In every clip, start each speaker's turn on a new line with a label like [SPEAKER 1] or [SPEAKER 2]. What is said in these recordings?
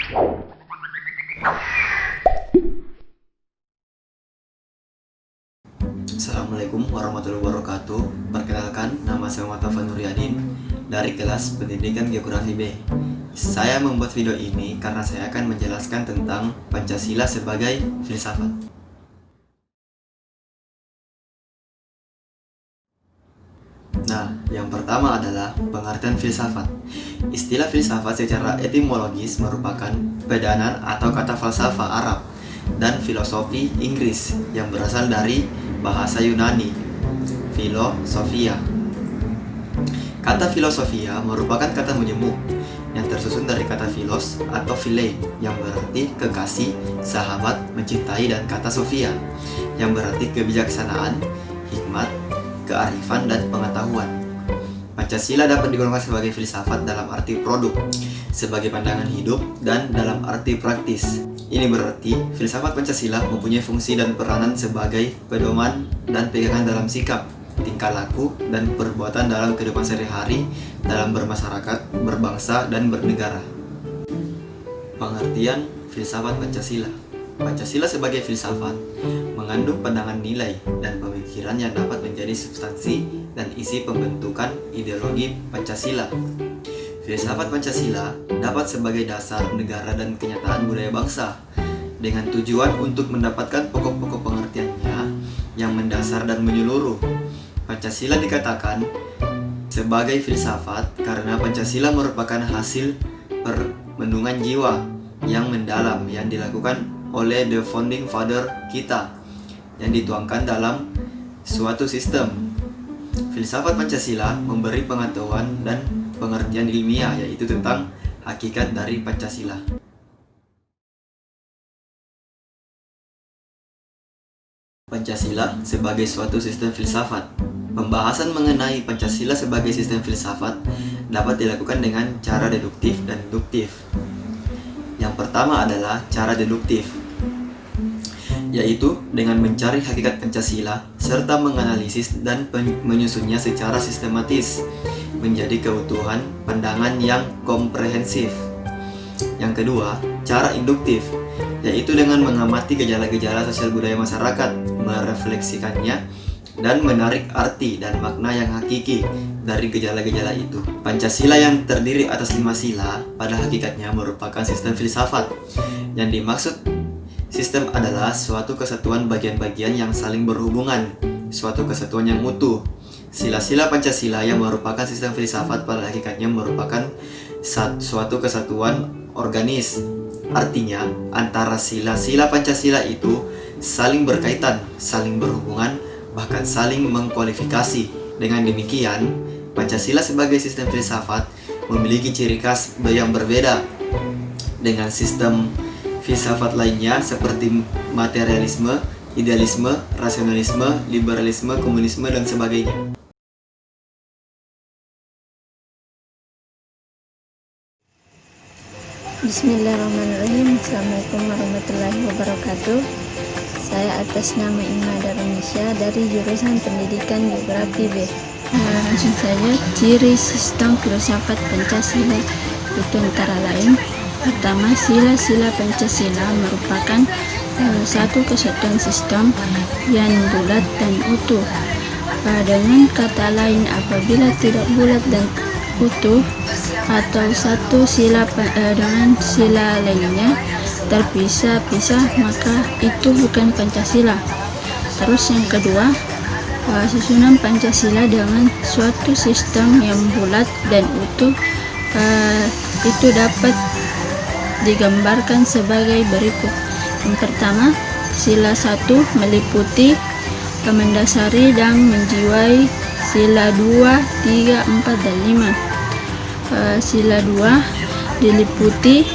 [SPEAKER 1] Assalamualaikum warahmatullahi wabarakatuh. Perkenalkan, nama saya Muhammad Nuryadin dari kelas Pendidikan Geografi B. Saya membuat video ini karena saya akan menjelaskan tentang Pancasila sebagai filsafat. Nah, yang pertama adalah pengertian filsafat. Istilah filsafat secara etimologis merupakan pedanan atau kata falsafah Arab dan filosofi Inggris yang berasal dari bahasa Yunani, filosofia. Kata filosofia merupakan kata menyemuk yang tersusun dari kata philos atau phile yang berarti kekasih, sahabat, mencintai, dan kata sophia yang berarti kebijaksanaan, hikmat, kearifan, dan pengetahuan. Pancasila dapat digolongkan sebagai filsafat dalam arti produk, sebagai pandangan hidup, dan dalam arti praktis. Ini berarti filsafat Pancasila mempunyai fungsi dan peranan sebagai pedoman dan pegangan dalam sikap, tingkah laku, dan perbuatan dalam kehidupan sehari-hari dalam bermasyarakat, berbangsa, dan bernegara. Pengertian filsafat Pancasila. Pancasila sebagai filsafat mengandung pandangan nilai dan pemikiran yang dapat menjadi substansi dan isi pembentukan ideologi Pancasila. Filsafat Pancasila dapat sebagai dasar negara dan kenyataan budaya bangsa dengan tujuan untuk mendapatkan pokok-pokok pengertiannya yang mendasar dan menyeluruh. Pancasila dikatakan sebagai filsafat karena Pancasila merupakan hasil permenungan jiwa yang mendalam yang dilakukan oleh the founding father kita yang dituangkan dalam suatu sistem. Filsafat Pancasila memberi pengetahuan dan pengertian ilmiah yaitu tentang hakikat dari Pancasila. Pancasila sebagai suatu sistem filsafat. Pembahasan mengenai Pancasila sebagai sistem filsafat dapat dilakukan dengan cara deduktif dan induktif. Yang pertama adalah cara deduktif, yaitu dengan mencari hakikat Pancasila serta menganalisis dan menyusunnya secara sistematis menjadi keutuhan pandangan yang komprehensif. Yang kedua, cara induktif, yaitu dengan mengamati gejala-gejala sosial budaya masyarakat, merefleksikannya, dan menarik arti dan makna yang hakiki dari gejala-gejala itu. Pancasila yang terdiri atas 5 sila pada hakikatnya merupakan sistem filsafat. Yang dimaksud sistem adalah suatu kesatuan bagian-bagian yang saling berhubungan, suatu kesatuan yang utuh. Sila-sila Pancasila yang merupakan sistem filsafat pada hakikatnya merupakan suatu kesatuan organis. Artinya, antara sila-sila Pancasila itu saling berkaitan, saling berhubungan, bahkan saling mengkualifikasi. Dengan demikian, Pancasila sebagai sistem filsafat memiliki ciri khas yang berbeda dengan sistem filsafat lainnya seperti materialisme, idealisme, rasionalisme, liberalisme, komunisme, dan sebagainya.
[SPEAKER 2] Bismillahirrahmanirrahim. Assalamualaikum warahmatullahi wabarakatuh. Saya atas nama Ima Darunisha dari jurusan Pendidikan Geografi B. Langsung saja, ciri sistem filsafat Pancasila itu antara lain: pertama, sila-sila Pancasila merupakan satu kesatuan sistem yang bulat dan utuh. Dengan kata lain, apabila tidak bulat dan utuh atau satu sila dengan sila lainnya terpisah-pisah, maka itu bukan Pancasila. Terus yang kedua, susunan Pancasila dengan suatu sistem yang bulat dan utuh itu dapat digambarkan sebagai berikut. Yang pertama, sila 1 meliputi, mendasari, dan menjiwai sila 2, 3, 4, dan 5. Sila 2 diliputi,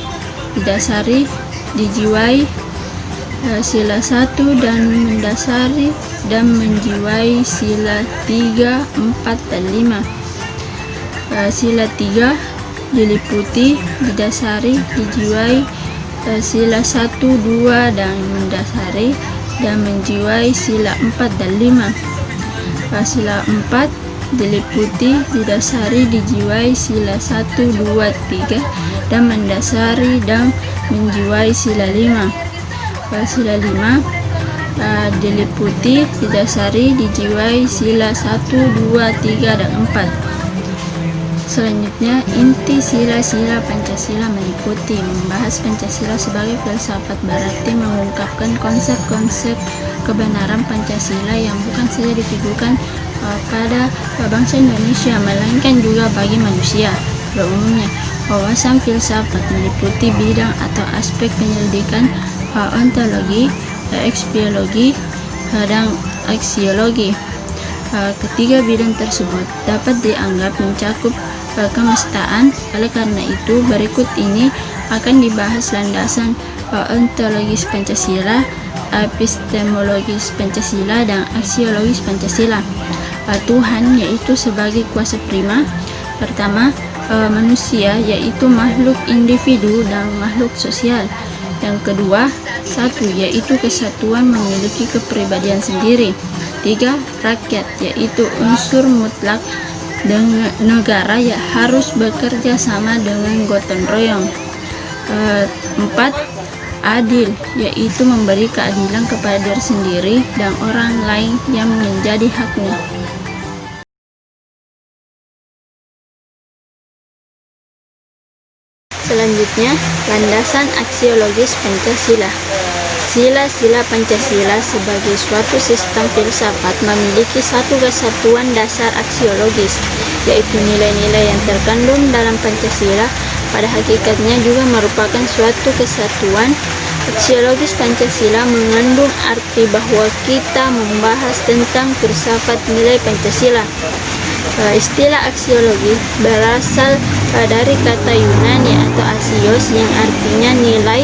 [SPEAKER 2] didasari, dijiwai sila 1 dan mendasari dan menjiwai sila 3, 4, dan 5. Sila 3 diliputi, didasari, dijiwai sila 1, 2 dan mendasari dan menjiwai sila 4 dan 5. Sila 4 diliputi, didasari, dijiwai sila 1, 2, 3 dan mendasari dan menjiwai sila 5. Sila 5 diliputi, didasari, dijiwai sila 1, 2, 3, dan 4. Selanjutnya, inti sila-sila Pancasila meliputi membahas Pancasila sebagai filsafat, berarti mengungkapkan konsep-konsep kebenaran Pancasila yang bukan saja ditujukan pada bangsa Indonesia, melainkan juga bagi manusia pada umumnya. Wawasan filsafat meliputi bidang atau aspek penyelidikan ontologi, ekspiologi, dan aksiologi. Ketiga bidang tersebut dapat dianggap mencakup kemestaan. Oleh karena itu, berikut ini akan dibahas landasan ontologis Pancasila, epistemologis Pancasila, dan aksiologis Pancasila. Tuhan yaitu sebagai kuasa prima. Pertama, manusia yaitu makhluk individu dan makhluk sosial. Yang kedua, satu yaitu kesatuan memiliki kepribadian sendiri. 3, rakyat yaitu unsur mutlak dengan negara yang harus bekerja sama dengan gotong royong. 4, adil yaitu memberi keadilan kepada diri sendiri dan orang lain yang menjadi haknya. Selanjutnya, landasan aksiologis Pancasila. Sila-sila Pancasila sebagai suatu sistem filsafat memiliki satu kesatuan dasar aksiologis, yaitu nilai-nilai yang terkandung dalam Pancasila pada hakikatnya juga merupakan suatu kesatuan. Aksiologis Pancasila mengandung arti bahwa kita membahas tentang filsafat nilai Pancasila. Istilah aksiologi berasal dari kata Yunani atau asios yang artinya nilai,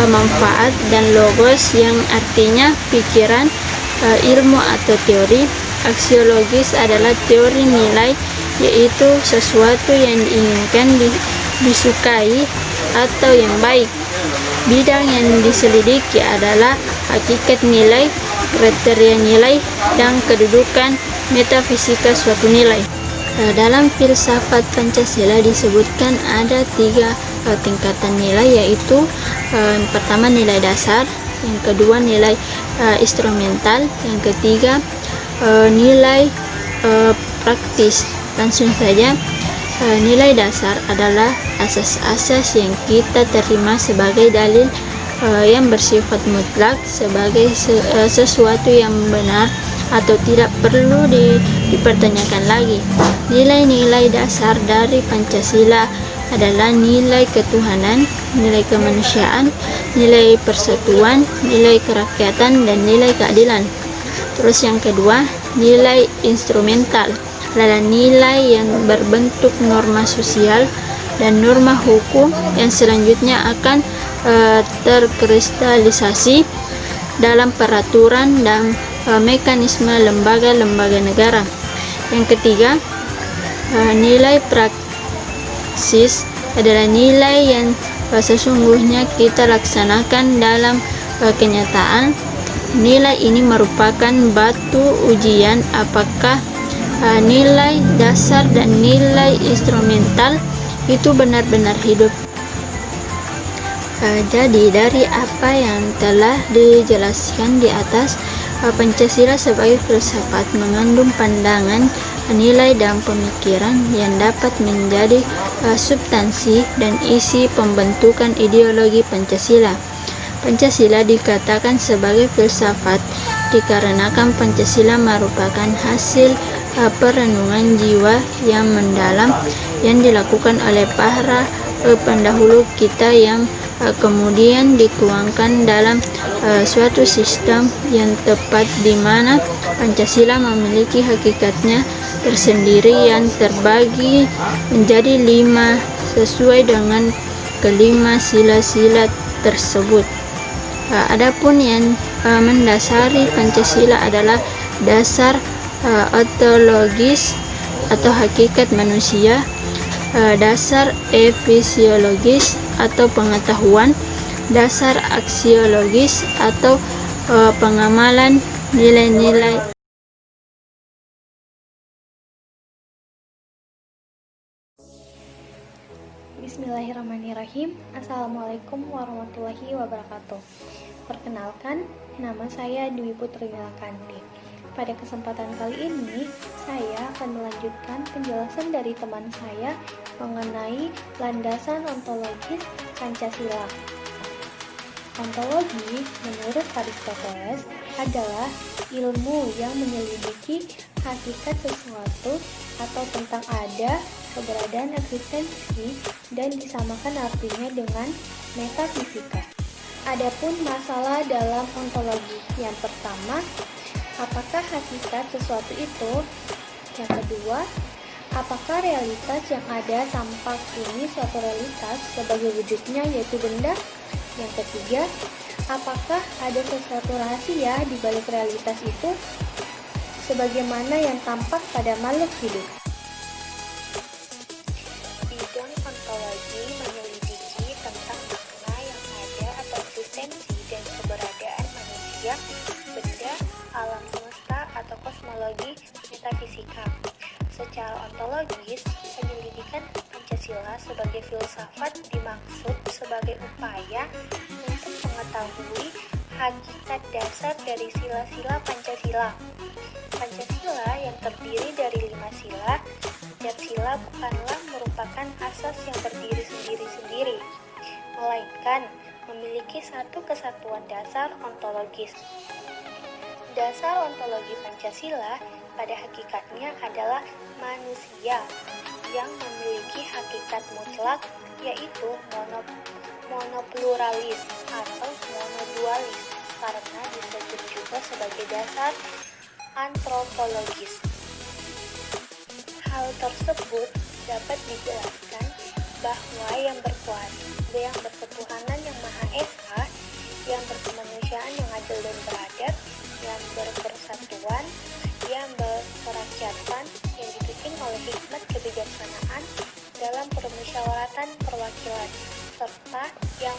[SPEAKER 2] manfaat, dan logos yang artinya pikiran, ilmu atau teori. Aksiologis adalah teori nilai, yaitu sesuatu yang diinginkan, disukai, atau yang baik. Bidang yang diselidiki adalah hakikat nilai, kriteria nilai, dan kedudukan metafisika suatu nilai. Dalam filsafat Pancasila disebutkan ada 3 tingkatan nilai, yaitu pertama nilai dasar, yang kedua nilai instrumental, yang ketiga nilai praktis. Langsung saja, nilai dasar adalah asas-asas yang kita terima sebagai dalil yang bersifat mutlak, sebagai sesuatu yang benar atau tidak perlu dipertanyakan lagi. Nilai-nilai dasar dari Pancasila adalah nilai ketuhanan, nilai kemanusiaan, nilai persatuan, nilai kerakyatan, dan nilai keadilan. Terus yang kedua, nilai instrumental adalah nilai yang berbentuk norma sosial dan norma hukum yang selanjutnya akan terkristalisasi dalam peraturan dan mekanisme lembaga-lembaga negara. Yang ketiga, nilai praksis adalah nilai yang sesungguhnya kita laksanakan dalam kenyataan. Nilai ini merupakan batu ujian apakah nilai dasar dan nilai instrumental itu benar-benar hidup. Jadi dari apa yang telah dijelaskan di atas, Pancasila sebagai filsafat mengandung pandangan, nilai, dan pemikiran yang dapat menjadi substansi dan isi pembentukan ideologi Pancasila. Pancasila dikatakan sebagai filsafat dikarenakan Pancasila merupakan hasil perenungan jiwa yang mendalam yang dilakukan oleh para pendahulu kita yang kemudian dituangkan dalam suatu sistem yang tepat di mana Pancasila memiliki hakikatnya tersendiri yang terbagi menjadi 5 sesuai dengan kelima sila-sila tersebut. Adapun yang mendasari Pancasila adalah dasar ontologis atau hakikat manusia, dasar epistemologis atau pengetahuan, dasar aksiologis atau pengamalan nilai-nilai.
[SPEAKER 3] Bismillahirrahmanirrahim. Bismillahirrahmanirrahim. Assalamualaikum warahmatullahi wabarakatuh. Perkenalkan, nama saya Dwi Putri Nilakanti. Pada kesempatan kali ini, saya akan melanjutkan penjelasan dari teman saya mengenai landasan ontologis Pancasila. Ontologi, menurut Aristoteles, adalah ilmu yang menyelidiki hakikat sesuatu atau tentang ada, keberadaan, eksistensi, dan disamakan artinya dengan metafisika. Adapun masalah dalam ontologi, yang pertama, apakah hakikat sesuatu itu? Yang kedua, apakah realitas yang ada tampak ini suatu realitas sebagai wujudnya yaitu benda? Yang ketiga, apakah ada sesuatu rahasia di balik realitas itu sebagaimana yang tampak pada makhluk hidup? Bidang ontologi menyelidiki tentang makna yang ada atau eksistensi dan keberadaan manusia, benda, alam semesta atau kosmologi metafisika. Secara ontologis, penyelidikan Pancasila sebagai filsafat dimaksud sebagai upaya untuk mengetahui hakikat dasar dari sila-sila Pancasila. Pancasila yang terdiri dari 5 sila, setiap sila bukanlah merupakan asas yang berdiri sendiri-sendiri, melainkan memiliki satu kesatuan dasar ontologis. Dasar ontologi Pancasila pada hakikatnya adalah manusia yang memiliki hakikat mutlak, yaitu monopluralis atau monodualis, karena disebut juga sebagai dasar antropologis. Hal tersebut dapat dijelaskan bahwa yang berketuhanan yang Maha Esa, yang berkemanusiaan yang adil dan beradab, yang berpersatuan, yang berkerakyatan, yang dipimpin oleh hikmat kebijaksanaan dalam permusyawaratan perwakilan, serta yang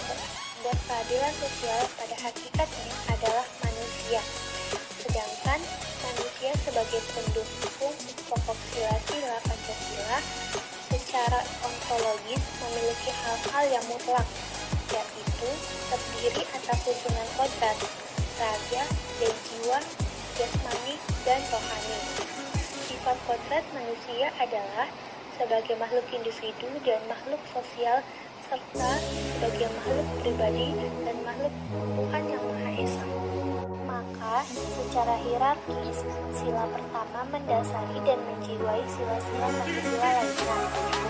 [SPEAKER 3] berkeadilan sosial pada hakikatnya adalah manusia. Sedangkan manusia sebagai pendukung pokok sila-sila Pancasila secara ontologis memiliki hal-hal yang mutlak, yaitu terdiri atas susunan kodrat, raga, dan jiwa, jasmani, dan rohani. Sifat kodrat manusia adalah sebagai makhluk individu dan makhluk sosial, serta sebagai makhluk pribadi dan makhluk Tuhan yang Maha Esa. Maka, secara hierarkis, sila pertama mendasari dan menjiwai sila-sila Pancasila lainnya.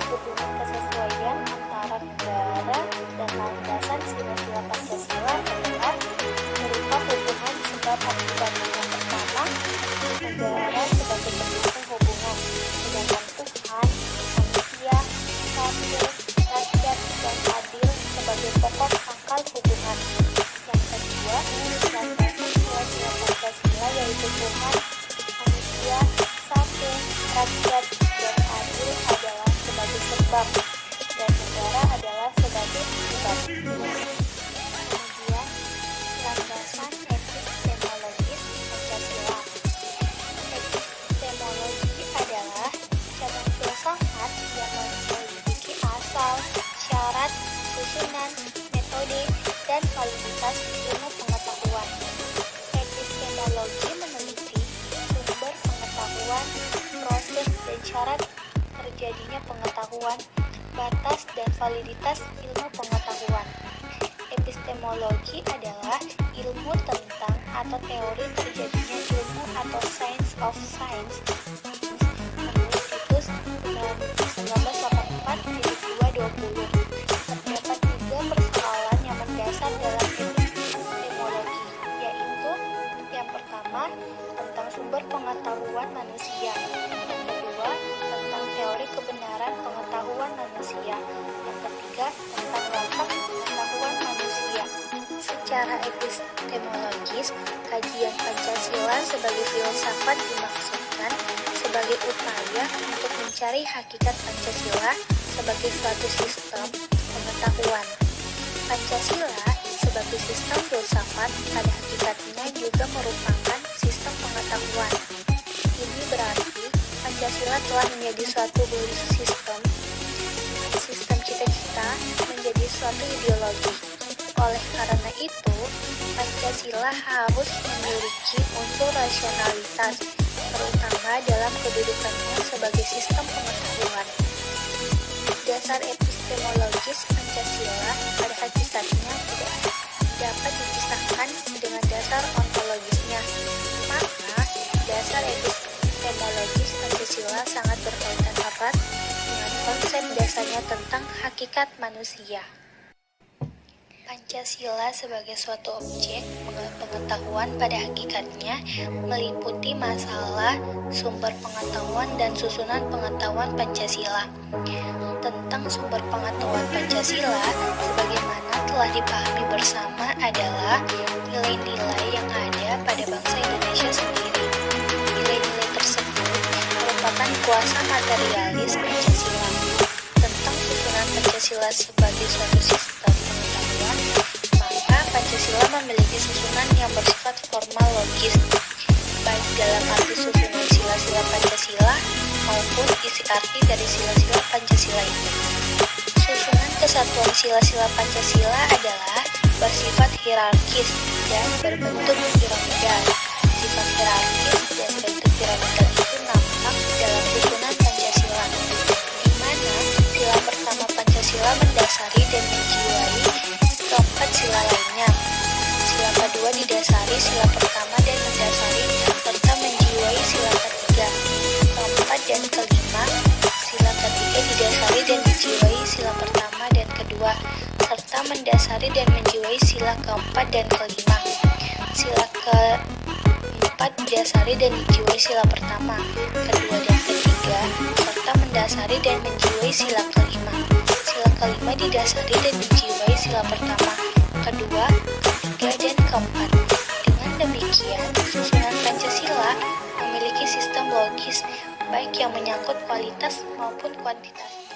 [SPEAKER 3] Hubungan kesesuaian antara negara dan landasan sila-sila Pancasila adalah berupa hubungan sebab akibat. Yang pertama, negara sebagai pendukung hubungan, sedangkan Tuhan, manusia, satu, rakyat, dan adil sebagai pokok pangkal hubungan. Yang kedua, landasan sila-sila Pancasila yaitu Tuhan, manusia, satu, rakyat, dan adil adalah sebagai sebab, dan negara adalah sebagai akibat. Kemudian, landasan epistemologis Pancasila. Epistemologi adalah cabang filsafat yang menyelidiki asal, syarat, susunan, metode, dan validitas ilmu pengetahuan. Epistemologi meneliti sumber pengetahuan, proses dan syarat terjadinya pengetahuan, batas dan validitas ilmu pengetahuan. Epistemologi adalah ilmu tentang atau teori terjadinya ilmu atau science of science. Menurut situs 1984-220, terdapat 3 persoalan yang mendasar dalam epistemologi, yaitu yang pertama, tentang sumber pengetahuan manusia. Yang kedua, tentang teori kebenaran pengetahuan manusia. Yang ketiga, tentang latar pengetahuan manusia. Secara epistemologis, kajian Pancasila sebagai filsafat dimaksudkan sebagai upaya untuk mencari hakikat Pancasila sebagai suatu sistem pengetahuan. Pancasila sebagai sistem filsafat pada hakikatnya juga merupakan sistem pengetahuan. Ini berarti Pancasila telah menjadi suatu sistem bercita-cita menjadi suatu ideologi. Oleh karena itu, Pancasila harus memiliki unsur rasionalitas, terutama dalam kedudukannya sebagai sistem pengetahuan. Dasar epistemologis Pancasila pada hakikatnya tidak dapat dipisahkan dengan dasar ontologisnya, maka dasar epistemologis Pancasila sangat berkaitan erat dengan konsep dasarnya tentang hakikat manusia. Pancasila sebagai suatu objek pengetahuan pada hakikatnya meliputi masalah, sumber pengetahuan, dan susunan pengetahuan Pancasila. Tentang sumber pengetahuan Pancasila, sebagaimana telah dipahami bersama adalah nilai-nilai yang ada pada bangsa Indonesia sendiri. Nilai-nilai tersebut merupakan kuasa materialis Pancasila. Tentang susunan Pancasila sebagai suatu sistem pengetahuan, maka Pancasila memiliki susunan yang bersifat formal logis, baik dalam arti susunan sila-sila Pancasila maupun isi arti dari sila-sila Pancasila itu. Susunan kesatuan sila-sila Pancasila adalah bersifat hierarkis dan berbentuk piramidal. Sifat hierarkis dan bentuk piramidal itu nampak dalam susunan Pancasila, di mana sila pertama Pancasila mendasari dan menjiwai keempat sila lainnya. Sila kedua didasari sila pertama dan mendasari serta menjiwai sila ketiga. Keempat dan kelima, sila ketiga didasari dan dijiwai sila pertama dan kedua, serta mendasari dan menjiwai sila keempat dan kelima. Sila keempat didasari dan dijiwai sila pertama, kedua, dan ketiga, serta mendasari dan menjiwai sila kelima. Sila kelima didasari dan dijiwai sila pertama, kedua, ketiga, dan keempat. Dengan demikian, susunan Pancasila memiliki sistem logis baik yang menyangkut kualitas maupun kuantitas.